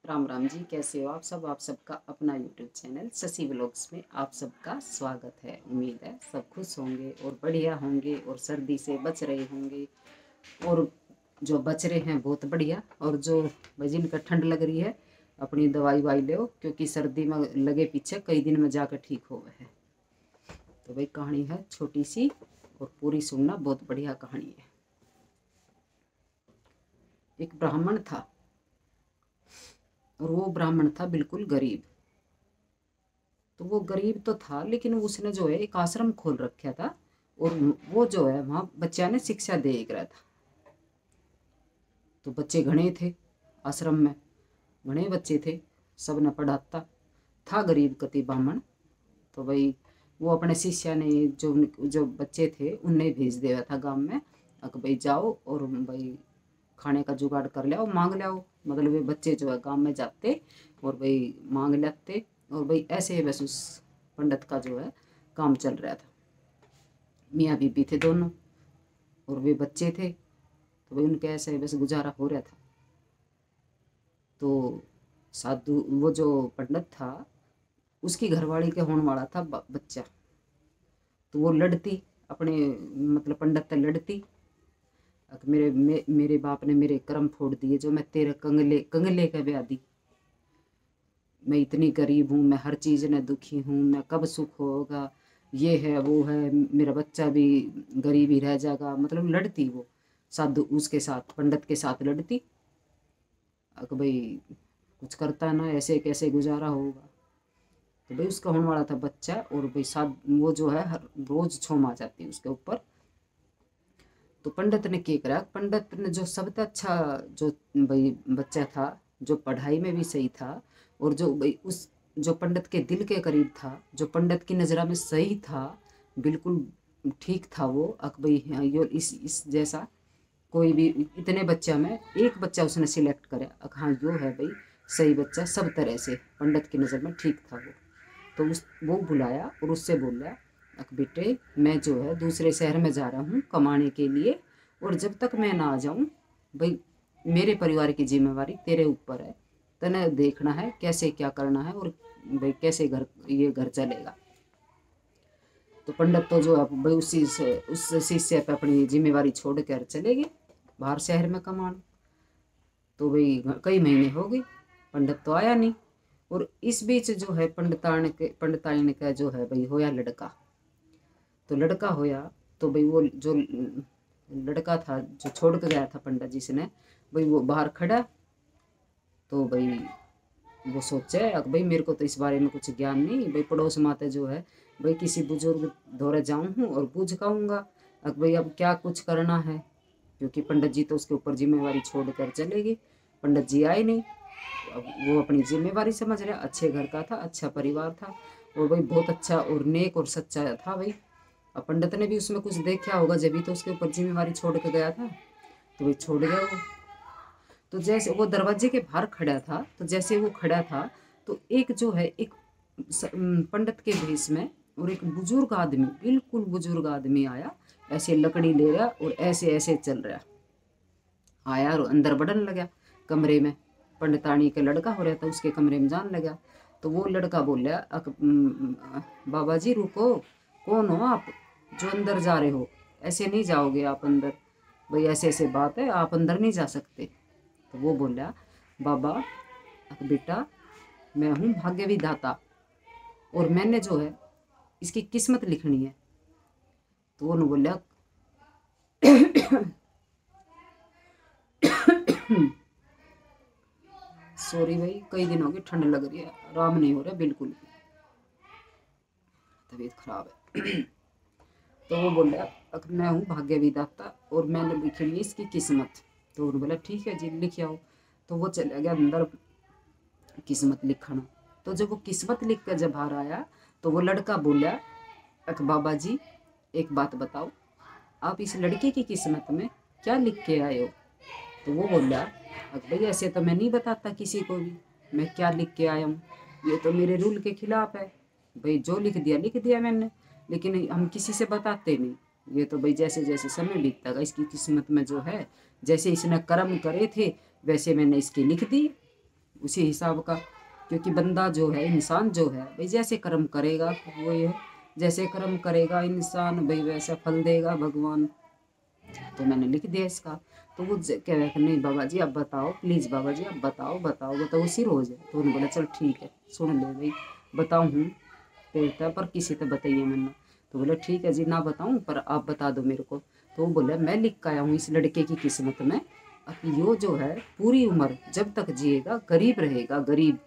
राम राम जी, कैसे हो आप सब। आप सबका अपना यूट्यूब चैनल शशि व्लॉग्स में आप सबका स्वागत है। उम्मीद है सब खुश होंगे और बढ़िया होंगे और सर्दी से बच रहे होंगे, और जो बच रहे हैं बहुत बढ़िया, और जो जिनका ठंड लग रही है अपनी दवाई वाई लो, क्योंकि सर्दी में लगे पीछे कई दिन में जाकर ठीक हो गए है। तो भाई कहानी है छोटी सी और पूरी सुनना, बहुत बढ़िया कहानी है। एक ब्राह्मण था और वो ब्राह्मण था बिल्कुल गरीब। तो वो गरीब तो था, लेकिन उसने जो है एक आश्रम खोल रखा था, और वो जो है वहाँ बच्चा ने शिक्षा दे रहा था। तो बच्चे घने थे आश्रम में, घने बच्चे थे, सब ने पढ़ाता था। गरीब कति ब्राह्मण। तो भाई वो अपने शिष्य ने जो जो बच्चे थे उन्हें भेज दिया था गांव में, कि भाई जाओ और भाई खाने का जुगाड़ कर लिया, मांग लिया। मतलब वे बच्चे जो है गांव में जाते और भाई मांग लेते, और भाई ऐसे ही बस उस पंडित का जो है काम चल रहा था। मियाँ बीबी थे दोनों और वे बच्चे थे, तो भाई उनके ऐसे ही बस गुजारा हो रहा था। तो साधु वो जो पंडित था उसकी घरवाली के होने वाला था बच्चा। तो वो लड़ती अपने, मतलब पंडित से लड़ती, मेरे बाप ने मेरे कर्म फोड़ दिए, जो मैं तेरे कंगले कंगले का ब्याह दी। मैं इतनी गरीब हूँ, मैं हर चीज़ में दुखी हूँ, मैं कब सुख होगा, ये है वो है, मेरा बच्चा भी गरीब ही रह जाएगा। मतलब लड़ती वो साधु उसके साथ, पंडित के साथ लड़ती, कि भाई कुछ करता ना, ऐसे कैसे गुजारा होगा। तो भाई उसका होने वाला था बच्चा, और भाई साध वो जो है हर रोज छोम आ जाती उसके ऊपर। तो पंडित ने क्या करा, पंडित ने जो सबसे अच्छा जो भाई बच्चा था, जो पढ़ाई में भी सही था, और जो भाई उस जो पंडित के दिल के करीब था, जो पंडित की नज़र में सही था, बिल्कुल ठीक था वो, भाई हाँ, यो इस जैसा कोई भी, इतने बच्चा में एक बच्चा उसने सिलेक्ट करा, हाँ जो है भाई सही बच्चा, सब तरह से पंडित की नज़र में ठीक था वो। तो वो बुलाया और उससे बोला, बेटे मैं जो है दूसरे शहर में जा रहा हूँ कमाने के लिए, और जब तक मैं ना आ जाऊँ भाई मेरे परिवार की जिम्मेवारी तेरे ऊपर है, तने देखना है कैसे क्या करना है, और भाई कैसे ये घर चलेगा। तो पंडित तो जो है भाई उस शिष्य पे अपनी जिम्मेवारी छोड़ कर चले गए बाहर शहर में कमाने। तो भाई कई महीने हो गए, पंडित तो आया नहीं, और इस बीच जो है पंडिताइन का जो है भाई होया लड़का। तो लड़का होया, तो भाई वो जो लड़का था जो छोड़ कर गया था पंडित जी से, भाई वो बाहर खड़ा। तो भाई वो सोचे, अब भाई मेरे को तो इस बारे में कुछ ज्ञान नहीं, भाई पड़ोस माते जो है भाई किसी बुजुर्ग दौरे जाऊँ हूँ और पूछ खाऊंगा, अब भाई अब क्या कुछ करना है, क्योंकि पंडित जी तो उसके ऊपर जिम्मेवारी छोड़ कर चले गए। पंडित जी आए नहीं, अब वो अपनी जिम्मेवारी समझ रहा, अच्छे घर का था, अच्छा परिवार था, और भाई बहुत अच्छा और नेक और सच्चा था भाई। अब पंडित ने भी उसमें कुछ देखा होगा, जब भी तो उसके ऊपर जिम्मेवारी छोड़ के गया था, तो भाई छोड़ गया वो। तो जैसे वो दरवाजे के बाहर खड़ा था, तो जैसे वो खड़ा था, तो एक जो है एक पंडित के भेष में और एक बुजुर्ग आदमी, बिल्कुल बुजुर्ग आदमी आया, ऐसे लकड़ी ले रहा और ऐसे ऐसे चल रहा आया, और अंदर बढ़ने लगा कमरे में। पंडितानी का लड़का हो रहा था, उसके कमरे में जान लगा। तो वो लड़का बोला, बाबा जी रुको, कौन हो आप जो अंदर जा रहे हो, ऐसे नहीं जाओगे आप अंदर, भाई ऐसे ऐसे बात है, आप अंदर नहीं जा सकते। तो वो बोला, बाबा बेटा मैं हूँ भाग्य विधाता, और मैंने जो है इसकी किस्मत लिखनी है। तो वो बोला सॉरी भाई कई दिन हो गए, ठंड लग रही है, आराम नहीं हो रहा बिल्कुल भी, तबीयत खराब है। तो वो बोला, मैं हूँ भाग्य विधाता और मैंने लिखी है इसकी किस्मत। तो उन्होंने बोला ठीक है जी लिख आओ। तो वो चला गया अंदर किस्मत लिखना। तो जब वो किस्मत लिख कर जब बाहर आया, तो वो लड़का बोला, बाबा जी एक बात बताओ, आप इस लड़के की किस्मत में क्या लिख के आए हो। तो वो बोला, भाई ऐसे तो मैं नहीं बताता किसी को भी मैं क्या लिख के आया हूँ, ये तो मेरे रूल के खिलाफ है, भाई जो लिख दिया मैंने, लेकिन हम किसी से बताते नहीं। ये तो भाई जैसे जैसे समय बीतता गया इसकी किस्मत में जो है, जैसे इसने कर्म करे थे वैसे मैंने इसकी लिख दी, उसी हिसाब का। क्योंकि बंदा जो है, इंसान जो है भाई, जैसे कर्म करेगा वो ये, जैसे कर्म करेगा इंसान भाई वैसा फल देगा भगवान। तो मैंने लिख दिया इसका। तो वो कह रहे थे नहीं बाबा जी आप बताओ, प्लीज़ बाबा जी आप बताओ बताओ बताओ, सिर हो जाए। तो उन्होंने बोला चल ठीक है सुन ले भाई, बताऊँ हूँ देता पर किसी तो बताइए मैंने। तो बोला ठीक है जी ना बताऊँ पर आप बता दो मेरे को। तो वो बोला मैं लिख के आया हूँ इस लड़के की किस्मत में, अब यो जो है पूरी उम्र जब तक जिएगा गरीब रहेगा, गरीब,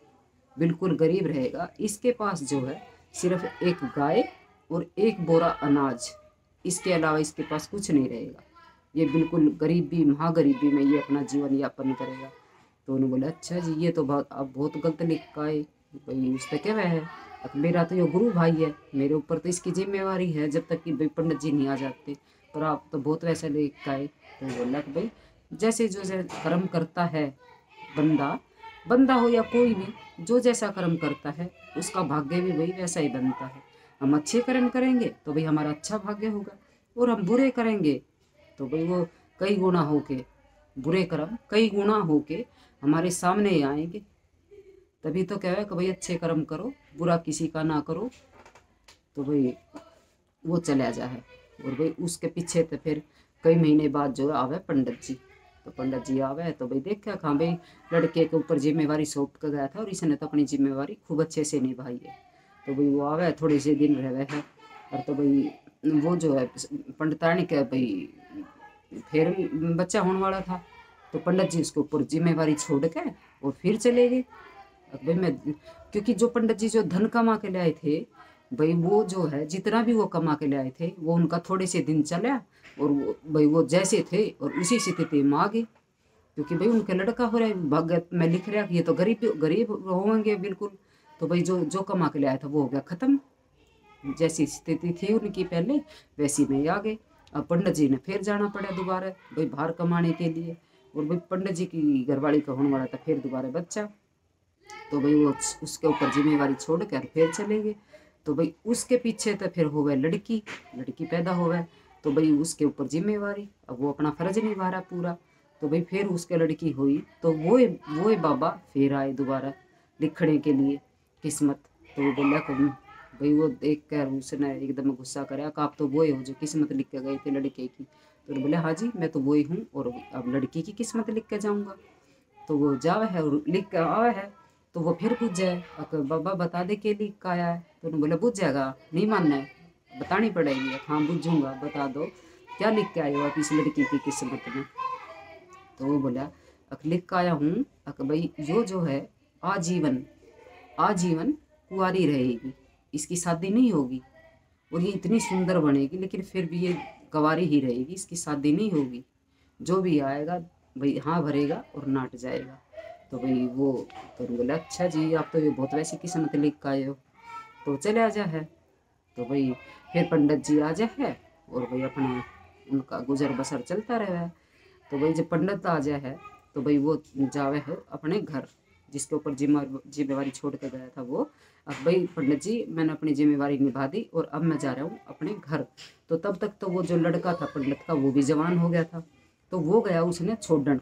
बिल्कुल गरीब रहेगा। इसके पास जो है सिर्फ एक गाय और एक बोरा अनाज, इसके अलावा इसके पास कुछ नहीं रहेगा। ये बिल्कुल गरीबी, महागरीबी में ये अपना जीवन यापन करेगा। तो उन्होंने बोला अच्छा जी ये तो बहुत आप बहुत गलत लिख का है भाई, उस तक क्या वह है। अब मेरा तो ये गुरु भाई है, मेरे ऊपर तो इसकी जिम्मेवारी है जब तक कि भाई पंडित जी नहीं आ जाते, पर आप तो बहुत वैसा लिख का है। तो बोला कि भाई जैसे जो जैसे कर्म करता है बंदा, बंदा हो या कोई भी, जो जैसा कर्म करता है उसका भाग्य भी भाई वैसा ही बनता है। हम अच्छे कर्म करेंगे तो भाई हमारा अच्छा भाग्य होगा, और हम बुरे करेंगे तो भाई वो कई गुना होके, बुरे कर्म कई गुना होके हमारे सामने ही आएंगे। तभी तो कह है कि भाई अच्छे कर्म करो, बुरा किसी का ना करो, तो भाई वो चला जाए। और भाई उसके पीछे तो फिर कई महीने बाद जो आवे पंडित जी। तो पंडित जी आवे तो भाई देखा हाँ भाई लड़के के ऊपर जिम्मेवारी सौंप कर गया था और इसने तो अपनी जिम्मेवारी खूब अच्छे से निभाई है। तो भाई वो आवे थोड़े से दिन रहे है, और तो भाई वो जो है पंडितानी के भाई फिर बच्चा होने वाला था। तो पंडित जी उसके ऊपर जिम्मेवारी छोड़ के और फिर चले गए। अब भाई मैं, क्योंकि जो पंडित जी जो धन कमा के ले आए थे भाई, वो जो है जितना भी वो कमा के ले आए थे वो उनका थोड़े से दिन चला, और वो भाई वो जैसे थे और उसी स्थिति में आ गए। क्योंकि भाई उनका लड़का हो रहा है, भाग्य में लिख रहा कि ये तो गरीब गरीब होंगे बिल्कुल। तो भाई जो जो कमा के ले आया था वो हो गया खत्म, जैसी स्थिति थी उनकी पहले वैसी में ही आ गए। अब पंडित जी ने फिर जाना पड़ा दोबारा भाई बाहर कमाने के लिए, और भाई पंडित जी की घरवाली का होने वाला था फिर दोबारा बच्चा। तो भाई वो उसके ऊपर जिम्मेवारी छोड़ कर फिर चले गए। तो भाई उसके पीछे तो फिर हो गए लड़की, लड़की पैदा हो गए। तो भाई उसके ऊपर जिम्मेवारी, अब वो अपना फर्ज निभा रहा पूरा। तो भाई फिर उसके लड़की हुई तो वो बाबा फिर आए दोबारा लिखने के लिए किस्मत। तो वो बोला कि भाई वो देख कर उसने एकदम गुस्सा कराया कि आप तो वो हो जो किस्मत लिख के गए थे लड़के की। तो बोले हाँ जी मैं तो वही हूँ, और अब लड़की की किस्मत लिख के जाऊँगा। तो वो जावे है और लिख कर आवे है। तो वो फिर पूछ जाए अगर बाबा बता दे के लिख का आया है। तो उन्होंने बोला पूछ जाएगा नहीं मानना है, बतानी पड़ेगी। हाँ बुझूंगा, बता दो क्या लिख के आए हो आप इस लड़की की किस्मत में। तो वो बोला अक लिख के आया हूँ अक भाई जो है आजीवन, आजीवन कुंवारी रहेगी, इसकी शादी नहीं होगी, और ये इतनी सुंदर बनेगी लेकिन फिर भी ये गंवारी ही रहेगी, इसकी शादी नहीं होगी। जो भी आएगा भाई हाँ भरेगा और नाट जाएगा। तो भाई वो, तो बोला अच्छा जी आप तो ये बहुत वैसी किस्मत लिख के आए हो, तो चले आ जा है। तो भाई फिर पंडित जी आ जा है और भाई अपना उनका गुजर बसर चलता रहा है। तो भाई जब पंडित आ जाए है तो भाई वो जावे है अपने घर, जिसके ऊपर जिम्मेवारी छोड़ के गया था वो। अब भाई पंडित जी मैंने अपनी जिम्मेवारी निभा दी और अब मैं जा रहा हूँ अपने घर। तो तब तक तो वो जो लड़का था पंडित का वो भी जवान हो गया था। तो वो गया उसने छोड़न।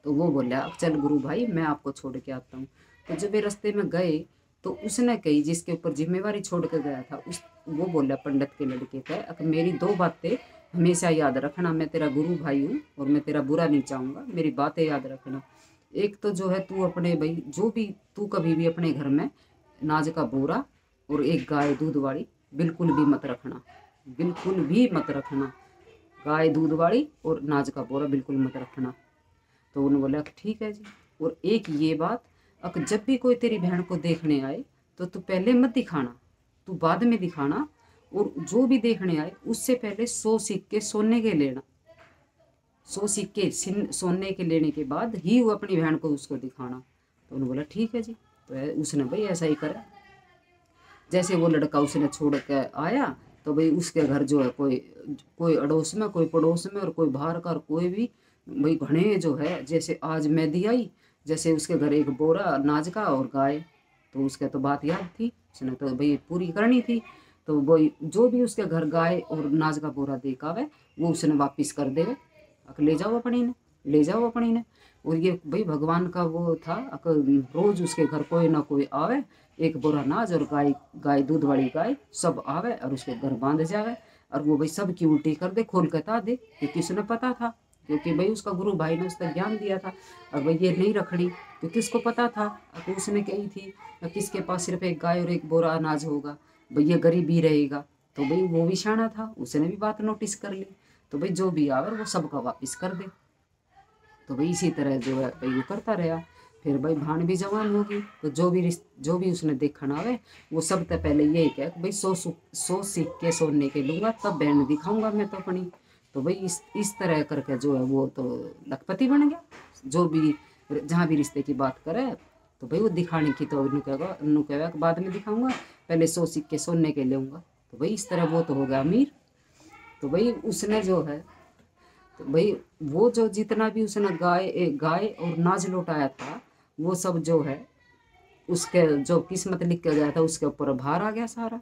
तो वो बोला अब चल गुरु भाई मैं आपको छोड़ के आता हूँ। तो जब वे रास्ते में गए तो उसने कही जिसके ऊपर जिम्मेवारी छोड़ कर गया था उस, वो बोला पंडित के लड़के का अब मेरी दो बातें हमेशा याद रखना, मैं तेरा गुरु भाई हूँ और मैं तेरा बुरा नहीं चाहूँगा, मेरी बातें याद रखना। एक तो जो है तू अपने भाई जो भी तू कभी भी अपने घर में नाज का बोरा और एक गाय दूध वाली बिल्कुल भी मत रखना, बिल्कुल भी मत रखना। गाय दूध वाली और नाज का बोरा बिल्कुल मत रखना। तो उन्होंने बोला कि ठीक है जी। और एक ये बात, अगर जब भी कोई तेरी बहन को देखने आए तो तू पहले मत दिखाना, तू बाद में दिखाना, और जो भी देखने आए उससे पहले 100 सिक्के सोने के लेना, 100 सिक्के सोने के लेने के बाद ही वो अपनी बहन को उसको दिखाना। तो उन्होंने बोला ठीक है जी। तो उसने भाई ऐसा ही करा। जैसे वो लड़का उसने छोड़ के आया तो भाई उसके घर जो है कोई कोई अड़ोस में, कोई पड़ोस में, और कोई बाहर का, और कोई भी भाई घने जो है, जैसे आज मेहंदी आई जैसे उसके घर एक बोरा अनाज का और गाय। तो उसके तो बात याद थी, उसने तो भाई पूरी करनी थी। तो वो जो भी उसके घर गाय और अनाज का बोरा देखा है वो उसने वापिस कर दे, ले जाओ अपनी ने। ले जाओ अपनी ने। और ये भाई भगवान का वो था, रोज उसके घर कोई ना कोई आवे, एक बोरा अनाज और गाय गाय दूध वाली गाय सब आवे और उसके घर बांध जावे, और वो भाई सब की उल्टी कर दे, खोल कता दे, क्योंकि उसने पता था, क्योंकि भाई उसका गुरु भाई ने उसका ज्ञान दिया था। और भाई ये नहीं रखड़ी, क्योंकि उसको पता था, तो उसने कही थी किसके पास सिर्फ एक गाय और एक बोरा अनाज होगा, भाई ये गरीब ही रहेगा। तो भाई वो भी शाना था, उसने भी बात नोटिस कर ली, तो भाई जो भी आवे वो सबका वापिस कर दे। तो भाई इसी तरह जो है भाई वो करता रहा। फिर भाई भाण भी जवान होगी, तो जो भी उसने देखना आवे वो सब तो पहले यही कह कि भाई 100 सिक्के सोने के लूँगा तब बहन दिखाऊंगा मैं तो अपनी। तो भाई इस तरह करके जो है वो तो लखपति बन गया। जो भी जहाँ भी रिश्ते की बात करे तो भाई वो दिखाने की तो कहेगा कि बाद में दिखाऊंगा, पहले 100 सिक्के सोने के लूँगा। तो भाई इस तरह वो तो हो गया अमीर। तो भाई उसने जो है, तो भाई वो जो जितना भी उसने गाय और नाज लौटाया था, वो सब जो है उसके जो किस्मत लिख के गया था उसके ऊपर भार आ गया सारा।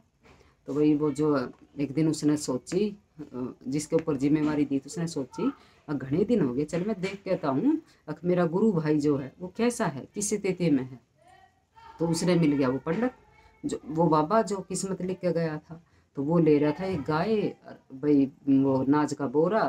तो भाई वो जो एक दिन उसने सोची, जिसके ऊपर जिम्मेवारी दी, तो उसने सोची घने दिन हो गए, चल मैं देख के आता हूँ मेरा गुरु भाई जो है वो कैसा है, किस स्थिति में है। तो उसने मिल गया वो पंडित, जो वो बाबा जो किस्मत लिख के गया था। तो वो ले रहा था एक गाय और भाई वो नाज का बोरा,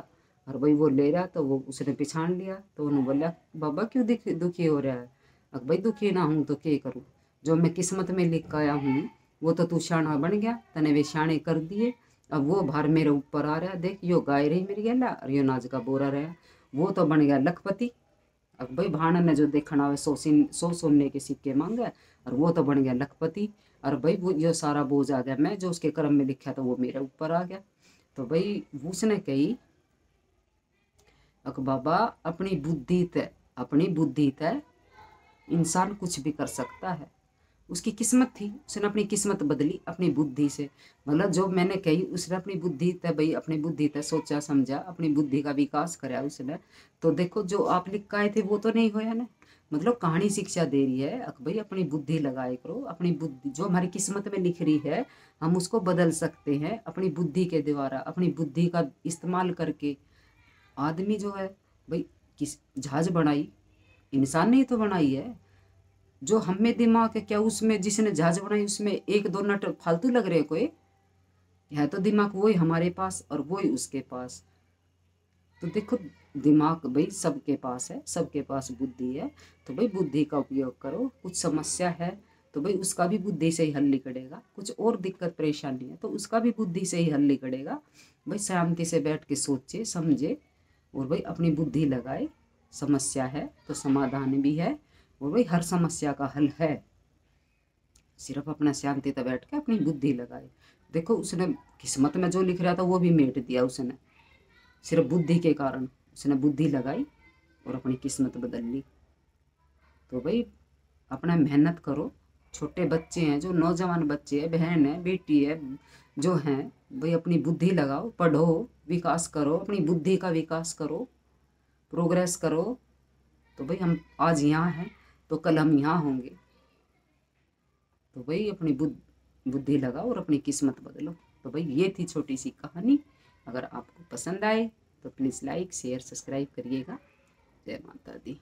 और भाई वो ले रहा, तो वो उसने पहचान लिया। तो उन्होंने बोला बाबा क्यों दुखी हो रहा है। अब भाई दुखी ना हूँ तो क्या करूँ, जो मैं किस्मत में लिख के आया हूँ वो तो तू शाना बन गया, तने वे शाने कर दिए, अब वो भार मेरे ऊपर आ रहा, देख यो गाय रही मेरी गेला और यो नाज का बोरा रहा, वो तो बन गया लखपति। अब भाई भाण ने जो देखना है 100 सोने के सिक्के मांगे, और वो तो बन गया लखपति। और भाई वो ये सारा बोझ आ गया, मैं जो उसके कर्म में लिखा था वो मेरे ऊपर आ गया। तो भाई उसने कही बाबा अपनी बुद्धि तय इंसान कुछ भी कर सकता है। उसकी किस्मत थी, उसने अपनी किस्मत बदली अपनी बुद्धि से, मतलब जो मैंने कही उसने अपनी बुद्धि तय, भाई अपनी बुद्धि तय सोचा समझा, अपनी बुद्धि का विकास कराया उसने। तो देखो जो आप लिख के आए थे वो तो नहीं होया ना। मतलब कहानी शिक्षा दे रही है भाई अपनी बुद्धि लगाए करो, अपनी बुद्धि जो हमारी किस्मत में लिख रही है हम उसको बदल सकते हैं अपनी बुद्धि के द्वारा, अपनी बुद्धि का इस्तेमाल करके। आदमी जो है भाई किस जहाज बनाई, इंसान ने ही तो बनाई है। जो हम में दिमाग है क्या उसमें जिसने जहाज बनाई उसमें एक दो नट फालतू लग रहे कोई, है तो दिमाग वही हमारे पास और वही उसके पास। तो देखो दिमाग भाई सबके पास है, सबके पास बुद्धि है, तो भाई बुद्धि का उपयोग करो। कुछ समस्या है तो भाई उसका भी बुद्धि से ही हल निकलेगा, कुछ और दिक्कत परेशानी है तो उसका भी बुद्धि से ही हल निकलेगा। भाई शांति से बैठ के सोचे समझे और भाई अपनी बुद्धि लगाए। समस्या है तो समाधान भी है, और भाई हर समस्या का हल है, सिर्फ अपना शांति से बैठ के अपनी बुद्धि लगाए। देखो उसने किस्मत में जो लिख रहा था वो भी मेट दिया उसने, सिर्फ बुद्धि के कारण उसने बुद्धि लगाई और अपनी किस्मत बदल ली। तो भाई अपना मेहनत करो, छोटे बच्चे हैं जो नौजवान बच्चे हैं, बहन है बेटी है जो हैं, भाई अपनी बुद्धि लगाओ, पढ़ो, विकास करो, अपनी बुद्धि का विकास करो, प्रोग्रेस करो। तो भाई हम आज यहाँ हैं तो कल हम यहाँ होंगे। तो भाई अपनी बुद्धि लगाओ और अपनी किस्मत बदलो। तो भाई ये थी छोटी सी कहानी, अगर आपको पसंद आए तो प्लीज़ लाइक शेयर सब्सक्राइब करिएगा। जय माता दी।